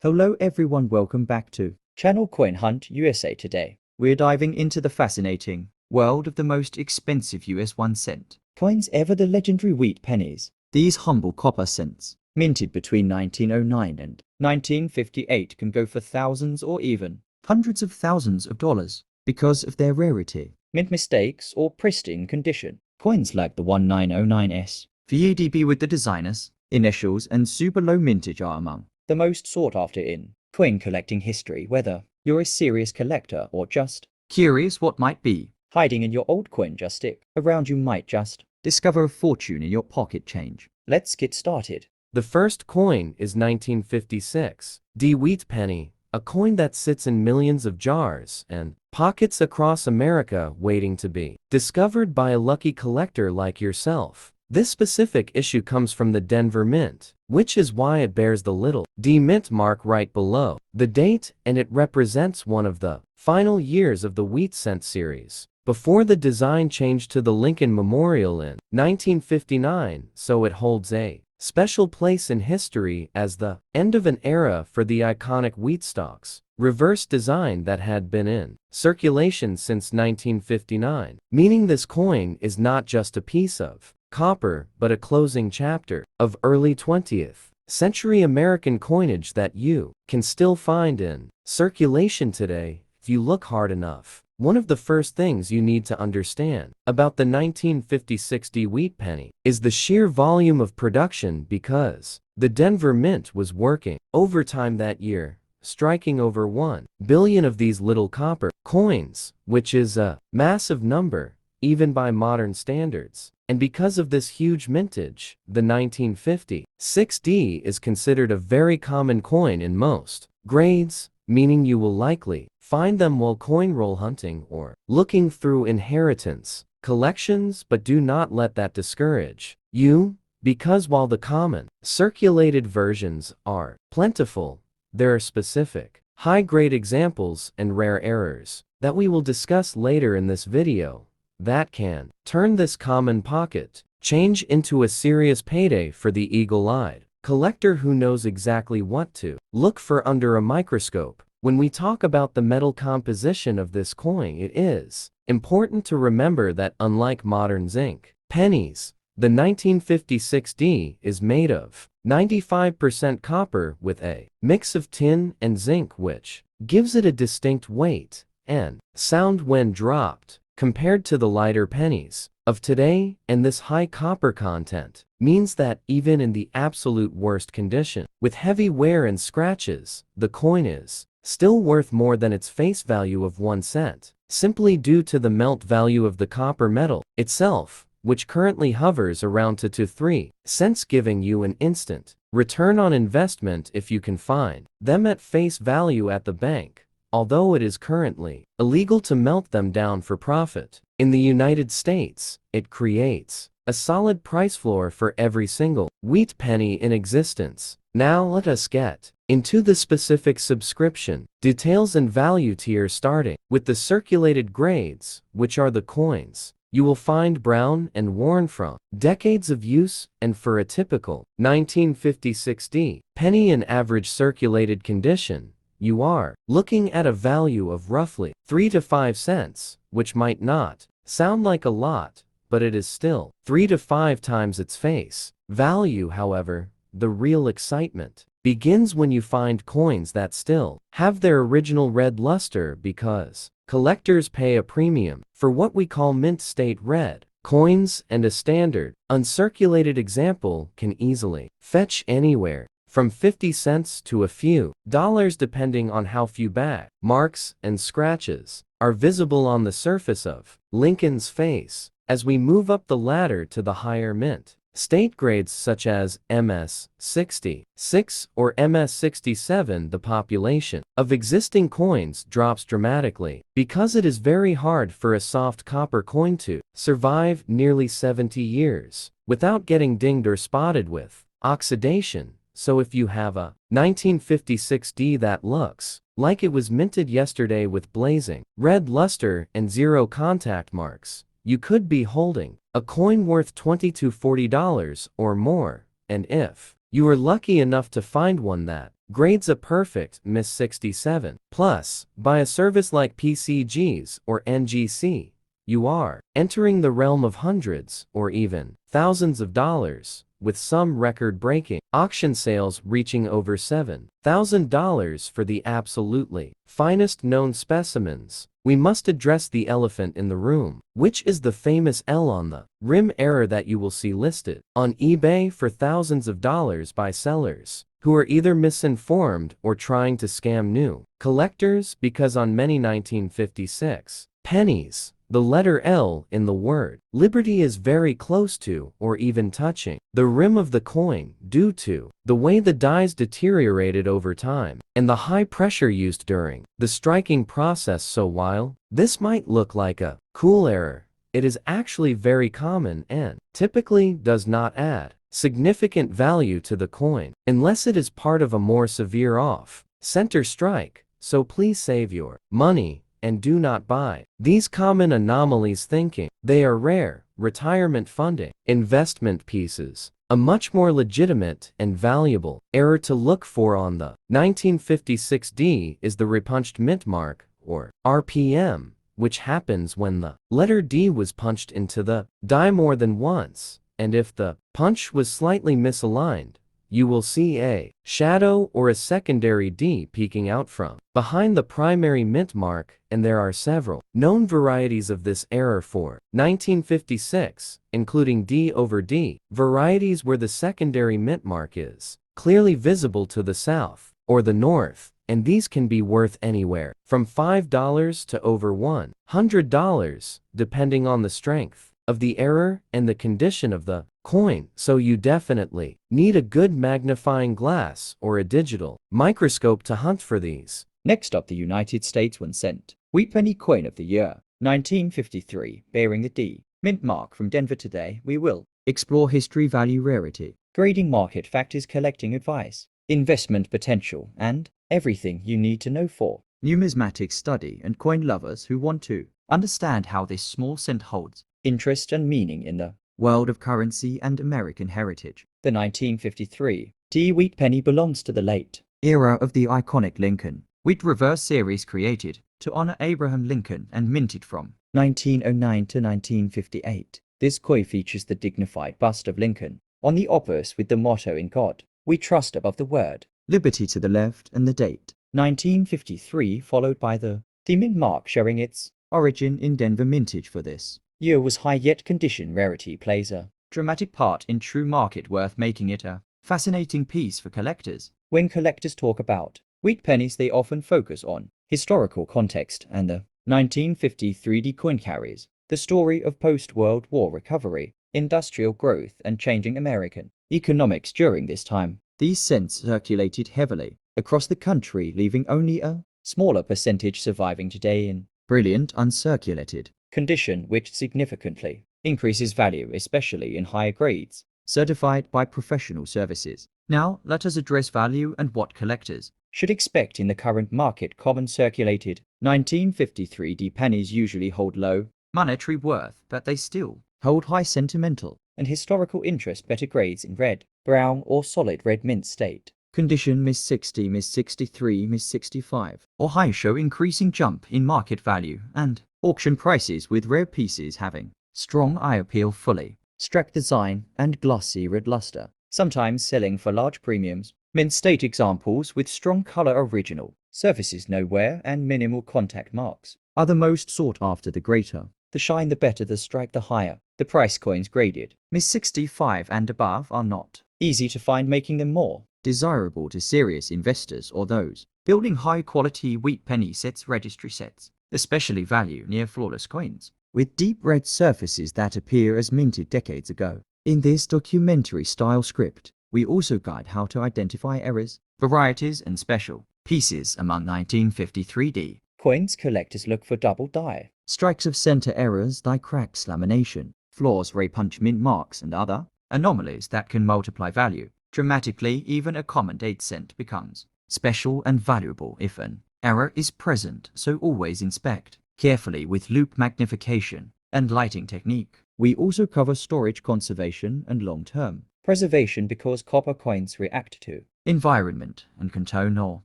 Hello everyone, welcome back to Channel Coin Hunt USA. Today we're diving into the fascinating world of the most expensive US 1 cent coins ever, the legendary wheat pennies. These humble copper cents, minted between 1909 and 1958, can go for thousands or even hundreds of thousands of dollars because of their rarity, mint mistakes, or pristine condition. Coins like the 1909's V.D.B with the designer's initials and super low mintage are among the most sought after in coin collecting history. Whether you're a serious collector or just curious what might be hiding in your old coin just stick around, you might just discover a fortune in your pocket change. Let's get started. The first coin is 1956 D Wheat Penny, a coin that sits in millions of jars and pockets across America waiting to be discovered by a lucky collector like yourself. This specific issue comes from the Denver Mint, which is why it bears the little D Mint mark right below the date, and it represents one of the final years of the wheat cent series, before the design changed to the Lincoln Memorial in 1959, so it holds a special place in history as the end of an era for the iconic wheat stalks reverse design that had been in circulation since 1959, meaning this coin is not just a piece of copper but a closing chapter of early 20th century American coinage that you can still find in circulation today if you look hard enough. One of the first things you need to understand about the 1956 D Wheat Penny is the sheer volume of production, because the Denver Mint was working overtime that year, striking over 1 billion of these little copper coins, which is a massive number even by modern standards. And because of this huge mintage, the 1956 D is considered a very common coin in most grades, meaning you will likely find them while coin roll hunting or looking through inheritance collections. But do not let that discourage you, because while the common circulated versions are plentiful, there are specific high-grade examples and rare errors that we will discuss later in this video that can turn this common pocket change into a serious payday for the eagle-eyed collector who knows exactly what to look for under a microscope. When we talk about the metal composition of this coin, it is important to remember that unlike modern zinc pennies, the 1956 D is made of 95% copper with a mix of tin and zinc, which gives it a distinct weight and sound when dropped compared to the lighter pennies of today. And this high copper content means that even in the absolute worst condition, with heavy wear and scratches, the coin is still worth more than its face value of 1 cent, simply due to the melt value of the copper metal itself, which currently hovers around 2 to 3 cents, giving you an instant return on investment if you can find them at face value at the bank, although it is currently illegal to melt them down for profit. In the United States, it creates a solid price floor for every single wheat penny in existence. Now let us get into the specific subscription details and value tiers, starting with the circulated grades, which are the coins you will find brown and worn from decades of use. And for a typical 1956 D penny in average circulated condition, you are looking at a value of roughly 3 to 5 cents, which might not sound like a lot, but it is still 3 to 5 times its face value. However, the real excitement begins when you find coins that still have their original red luster, because collectors pay a premium for what we call mint state red coins, and a standard uncirculated example can easily fetch anywhere from 50 cents to a few dollars, depending on how few bag marks and scratches are visible on the surface of Lincoln's face. As we move up the ladder to the higher mint state grades such as MS 66 or MS 67, the population of existing coins drops dramatically, because it is very hard for a soft copper coin to survive nearly 70 years without getting dinged or spotted with oxidation. So if you have a 1956 D that looks like it was minted yesterday with blazing red luster and 0 contact marks, you could be holding a coin worth $20 to $40 or more. And if You are lucky enough to find one that grades a perfect Miss 67. Plus, by a service like PCGs or NGC, you are entering the realm of hundreds or even thousands of dollars, with some record-breaking auction sales reaching over $7,000 for the absolutely finest known specimens. We must address the elephant in the room, which is the famous L on the rim error that you will see listed on eBay for thousands of dollars by sellers who are either misinformed or trying to scam new collectors, because on many 1956 pennies, the letter L in the word liberty is very close to or even touching the rim of the coin due to the way the dies deteriorated over time and the high pressure used during the striking process. So while this might look like a cool error, it is actually very common and typically does not add significant value to the coin unless it is part of a more severe off-center strike. So please save your money and do not buy these common anomalies thinking they are rare retirement funding investment pieces. A much more legitimate and valuable error to look for on the 1956 D is the repunched mint mark, or RPM, which happens when the letter D was punched into the die more than once, and if the punch was slightly misaligned, you will see a shadow or a secondary D peeking out from behind the primary mint mark, and there are several known varieties of this error for 1956, including D over D varieties where the secondary mint mark is clearly visible to the south or the north, and these can be worth anywhere from $5 to over $100, depending on the strength of the error and the condition of the coin. So you definitely need a good magnifying glass or a digital microscope to hunt for these. Next up, the United States 1 cent Wheat Penny Coin of the Year, 1953, bearing the D mint mark from Denver. Today we will explore history, value, rarity, grading, market factors, collecting advice, investment potential, and everything you need to know for numismatic study and coin lovers who want to understand how this small cent holds interest and meaning in the world of currency and American heritage. The 1953 D Wheat Penny belongs to the late era of the iconic Lincoln Wheat Reverse series, created to honor Abraham Lincoln and minted from 1909 to 1958. This coin features the dignified bust of Lincoln on the obverse with the motto "In God We Trust" above the word liberty to the left, and the date 1953 followed by the mint mark showing its origin in Denver. Mintage for this year was high, yet condition rarity plays a dramatic part in true market worth, making it a fascinating piece for collectors. When collectors talk about wheat pennies, they often focus on historical context, and the 1953 D coin carries the story of post-World War recovery, industrial growth, and changing American economics during this time. These cents circulated heavily across the country, leaving only a smaller percentage surviving today in brilliant uncirculated condition, which significantly increases value, especially in higher grades, certified by professional services. Now, let us address value and what collectors should expect in the current market. Common circulated 1953 D pennies usually hold low monetary worth, but they still hold high sentimental and historical interest. Better grades in red, brown, or solid red mint state condition, Miss 60, Miss 63, Miss 65, or high, show increasing jump in market value and auction prices, with rare pieces having strong eye appeal, fully struck design, and glossy red luster, sometimes selling for large premiums. Mint state examples with strong color, original surfaces, no wear, and minimal contact marks are the most sought after. The greater the shine, the better the strike, the higher the price. Coins graded Miss 65 and above are not easy to find, making them more desirable to serious investors or those building high-quality wheat penny sets. Registry sets especially value near flawless coins with deep red surfaces that appear as minted decades ago. In this documentary-style script, we also guide how to identify errors, varieties, and special pieces among 1953 D coins. Collectors look for double die strikes of center, errors like cracks, lamination, flaws, ray punch, mint marks, and other anomalies that can multiply value dramatically. Even a common 8 cent becomes special and valuable if an error is present, so always inspect carefully with loupe magnification and lighting technique. We also cover storage, conservation, and long-term Preservation because copper coins react to environment and can tone or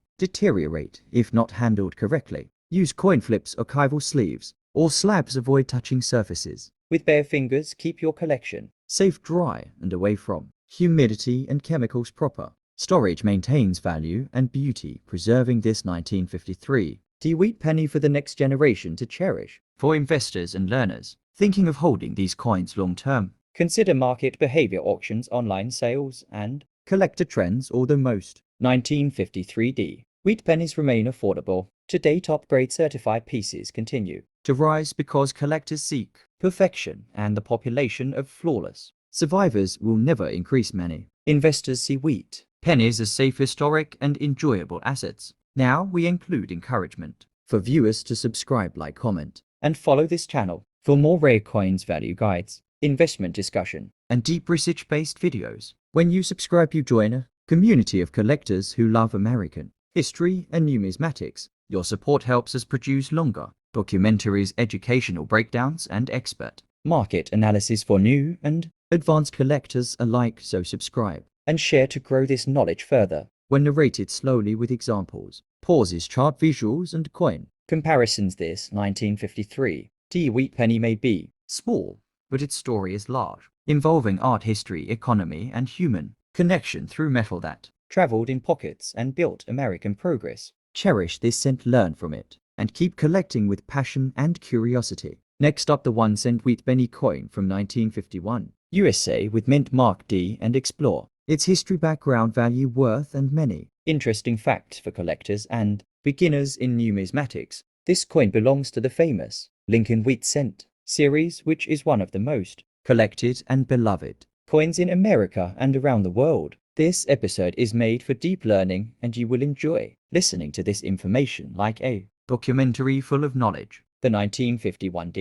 deteriorate if not handled correctly. Use coin flips, archival sleeves, or slabs. Avoid touching surfaces. With bare fingers, keep your collection safe, dry, and away from humidity and chemicals. Proper storage maintains value and beauty. Preserving this 1953 Wheat penny for the next generation to cherish. For investors and learners thinking of holding these coins long term, consider market behavior, auctions, online sales, and collector trends. Although most 1953 wheat pennies remain affordable, today top-grade certified pieces continue to rise because collectors seek perfection and the population of flawless survivors will never increase. Many investors see wheat pennies as safe, historic, and enjoyable assets. Now we include encouragement for viewers to subscribe, like, comment, and follow this channel for more rare coins, value guides, investment discussion, and deep research-based videos. When you subscribe, you join a community of collectors who love American history and numismatics. Your support helps us produce longer documentaries, educational breakdowns, and expert market analysis for new and advanced collectors alike. So subscribe and share to grow this knowledge further. When narrated slowly with examples, pauses, chart visuals, and coin comparisons, this 1953 wheat penny may be small, but its story is large, involving art, history, economy, and human connection through metal that traveled in pockets and built American progress. Cherish this cent, learn from it, and keep collecting with passion and curiosity. Next up, the 1-cent wheat penny coin from 1951, USA, with mint mark D, and explore its history, background, value, worth, and many interesting facts for collectors and beginners in numismatics. This coin belongs to the famous Lincoln Wheat Cent series, which is one of the most collected and beloved coins in America and around the world. This episode is made for deep learning, and you will enjoy listening to this information like a documentary full of knowledge. The 1951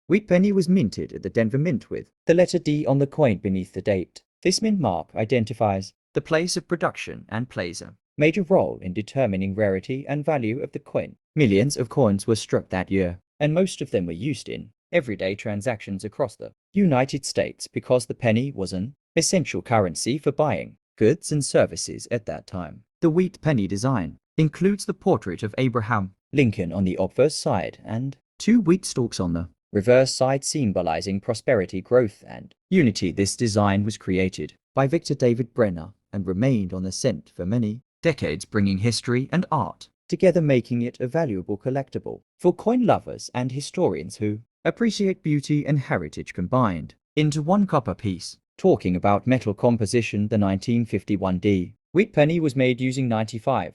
wheat penny was minted at the Denver Mint with the letter D on the coin beneath the date. This mint mark identifies the place of production and plays a major role in determining rarity and value of the coin. Millions of coins were struck that year, and most of them were used in everyday transactions across the United States because the penny was an essential currency for buying goods and services at that time. The wheat penny design includes the portrait of Abraham Lincoln on the obverse side and 2 wheat stalks on the reverse side, symbolizing prosperity, growth, and unity. This design was created by Victor David Brenner and remained on the cent for many decades, bringing history and art together, making it a valuable collectible for coin lovers and historians who appreciate beauty and heritage combined into one copper piece. Talking about metal composition, the 1951 wheat penny was made using 95%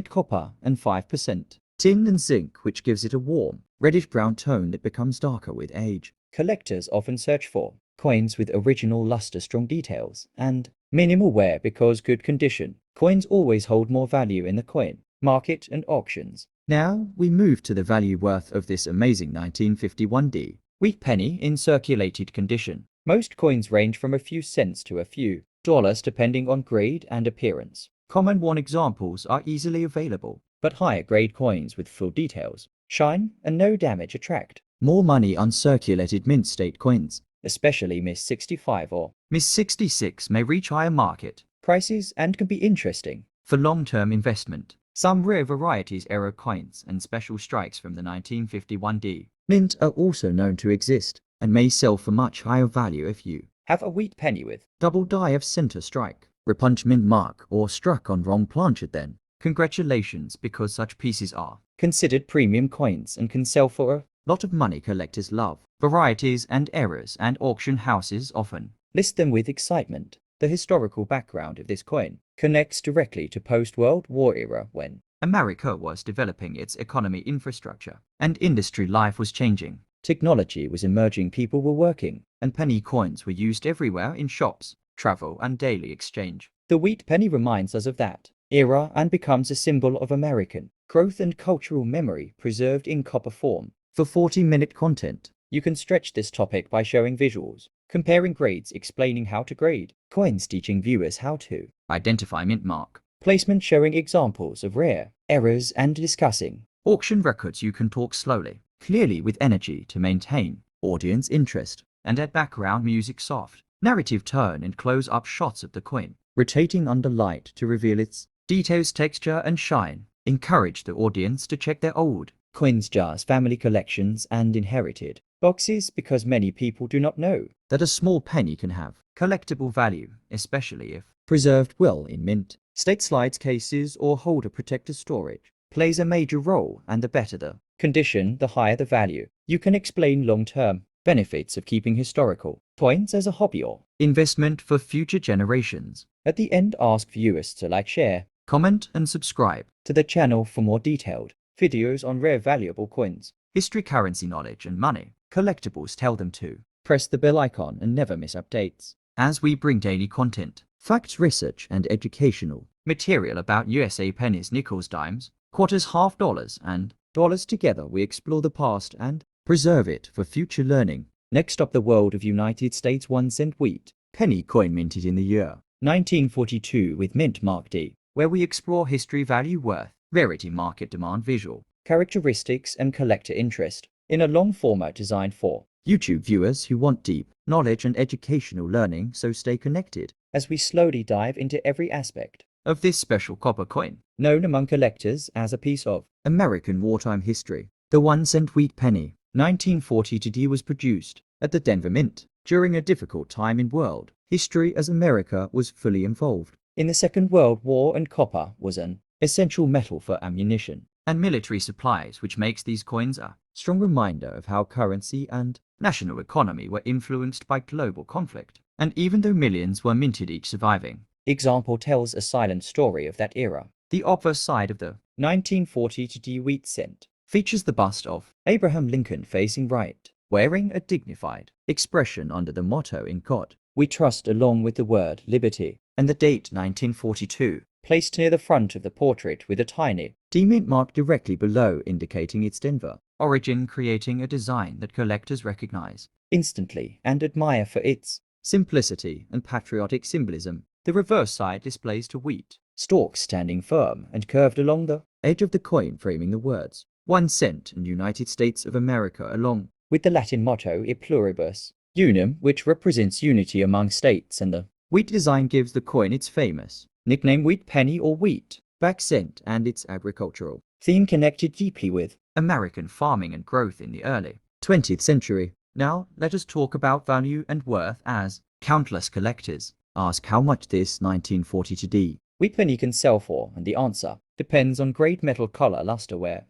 copper and 5% tin and zinc, which gives it a warm, reddish-brown tone that becomes darker with age. Collectors often search for coins with original luster, strong details, and minimal wear because good condition coins always hold more value in the coin market and auctions. Now we move to the value worth of this amazing 1951 wheat penny in circulated condition. Most coins range from a few cents to a few dollars depending on grade and appearance. Common worn examples are easily available, but higher grade coins with full details, shine, and no damage attract more money. Uncirculated mint state coins, especially Miss 65 or Miss 66, may reach higher market prices and can be interesting for long-term investment. Some rare varieties, error coins, and special strikes from the 1951 mint are also known to exist and may sell for much higher value if you have a wheat penny with double die of center strike, repunch mint mark, or struck on wrong planchet. Then congratulations, because such pieces are considered premium coins and can sell for a lot of money. Collectors love varieties and errors, and auction houses often list them with excitement. The historical background of this coin connects directly to post-World War era, when America was developing its economy, infrastructure, and industry. Life was changing. Technology was emerging, people were working, and penny coins were used everywhere in shops, travel, and daily exchange. The wheat penny reminds us of that era and becomes a symbol of American growth and cultural memory, preserved in copper form. For 40-minute content, you can stretch this topic by showing visuals, comparing grades, explaining how to grade coins, teaching viewers how to identify mint mark, placement, showing examples of rare errors, and discussing auction records. You can talk slowly, clearly, with energy to maintain audience interest, and add background music soft narrative tone and close-up shots of the coin, rotating under light to reveal its details, texture, and shine, encourage the audience to check their old coins jars, family collections, and inherited boxes, because many people do not know that a small penny can have collectible value, especially if preserved well in mint, state slides cases, or holder protector storage. Plays a major role, and the better the condition, the higher the value. You can explain long-term benefits of keeping historical coins as a hobby or investment for future generations. At the end, ask viewers to like, share, comment, and subscribe to the channel for more detailed videos on rare valuable coins, history, currency knowledge, and money collectibles. Tell them to press the bell icon and never miss updates, as we bring daily content, facts, research, and educational material about USA pennies, nickels, dimes, quarters, half dollars, and dollars. Together we explore the past and preserve it for future learning. Next up, the world of United States 1-cent wheat penny coin, minted in the year 1942 with mint mark D, where we explore history, value, worth, rarity, market demand, visual characteristics, and collector interest in a long format designed for YouTube viewers who want deep knowledge and educational learning. So stay connected as we slowly dive into every aspect of this special copper coin, known among collectors as a piece of American wartime history. The 1-cent wheat penny 1942 was produced at the Denver Mint during a difficult time in world history, as America was fully involved in the Second World War and copper was an essential metal for ammunition and military supplies, which makes these coins a strong reminder of how currency and national economy were influenced by global conflict. And even though millions were minted, each surviving example tells a silent story of that era. The obverse side of the 1942 wheat cent features the bust of Abraham Lincoln facing right, wearing a dignified expression under the motto "In God We Trust," along with the word liberty, and the date 1942 placed near the front of the portrait with a tiny D mint mark directly below, indicating its Denver origin, creating a design that collectors recognize instantly and admire for its simplicity and patriotic symbolism. The reverse side displays two wheat stalks standing firm and curved along the edge of the coin, framing the words 1 cent and United States of America, along with the Latin motto E pluribus unum, which represents unity among states, and the wheat design gives the coin its famous nickname wheat penny or wheat back cent, and its agricultural theme connected deeply with American farming and growth in the early 20th century. Now let us talk about value and worth, as countless collectors ask how much this 1942 wheat penny can sell for, and the answer depends on grade, metal, color, luster, wear,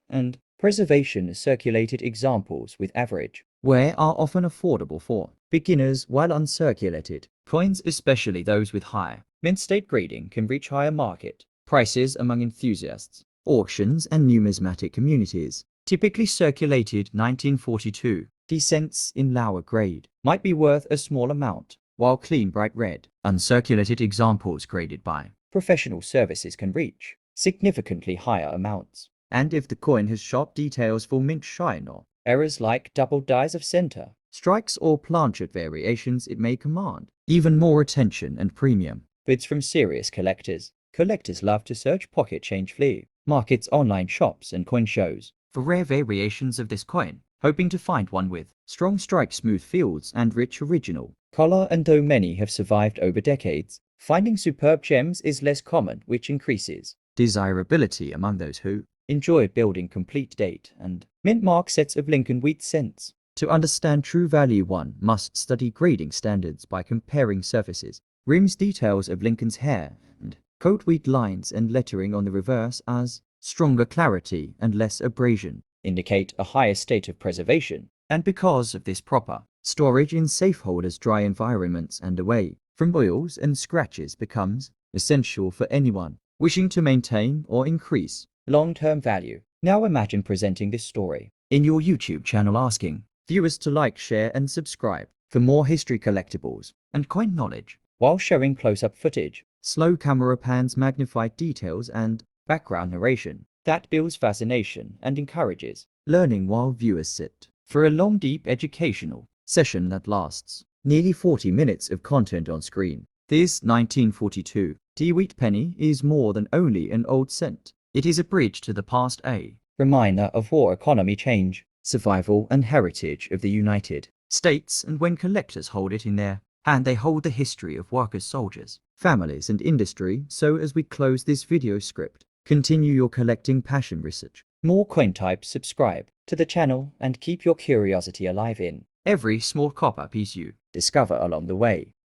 and preservation. Circulated examples with average wear are often affordable for beginners, while uncirculated coins, especially those with high mint state grading, can reach higher market prices among enthusiasts, auctions, and numismatic communities. Typically circulated 1942 cents in lower grade might be worth a small amount, while clean bright red uncirculated examples graded by professional services can reach significantly higher amounts. And if the coin has sharp details for mint shine or errors like double dies of center, strikes, or planchet variations, it may command even more attention and premium bids from serious collectors. Collectors love to search pocket change flea markets, online shops, and coin shows for rare variations of this coin, hoping to find one with strong strike, smooth fields, and rich original color. And though many have survived over decades, finding superb gems is less common, which increases desirability among those who enjoy building complete date and mint mark sets of Lincoln wheat cents. To understand true value, one must study grading standards by comparing surfaces, rims, details of Lincoln's hair, and coat, wheat lines, and lettering on the reverse, as stronger clarity and less abrasion indicate a higher state of preservation. And because of this, proper storage in safe holders, dry environments, and away from oils and scratches becomes essential for anyone wishing to maintain or increase long-term value. Now imagine presenting this story in your YouTube channel, asking viewers to like, share, and subscribe for more history, collectibles, and coin knowledge, while showing close-up footage, slow camera pans, magnified details, and background narration that builds fascination and encourages learning, while viewers sit for a long, deep educational session that lasts nearly 40 minutes of content on screen. This 1942 wheat penny is more than only an old cent. It is a bridge to the past, a reminder of war, economy, change, survival, and heritage of the United States. And when collectors hold it in their and they hold the history of workers, soldiers, families, and industry. So as we close this video script, continue your collecting passion research. More coin types, subscribe to the channel and keep your curiosity alive in every small copper piece you discover along the way.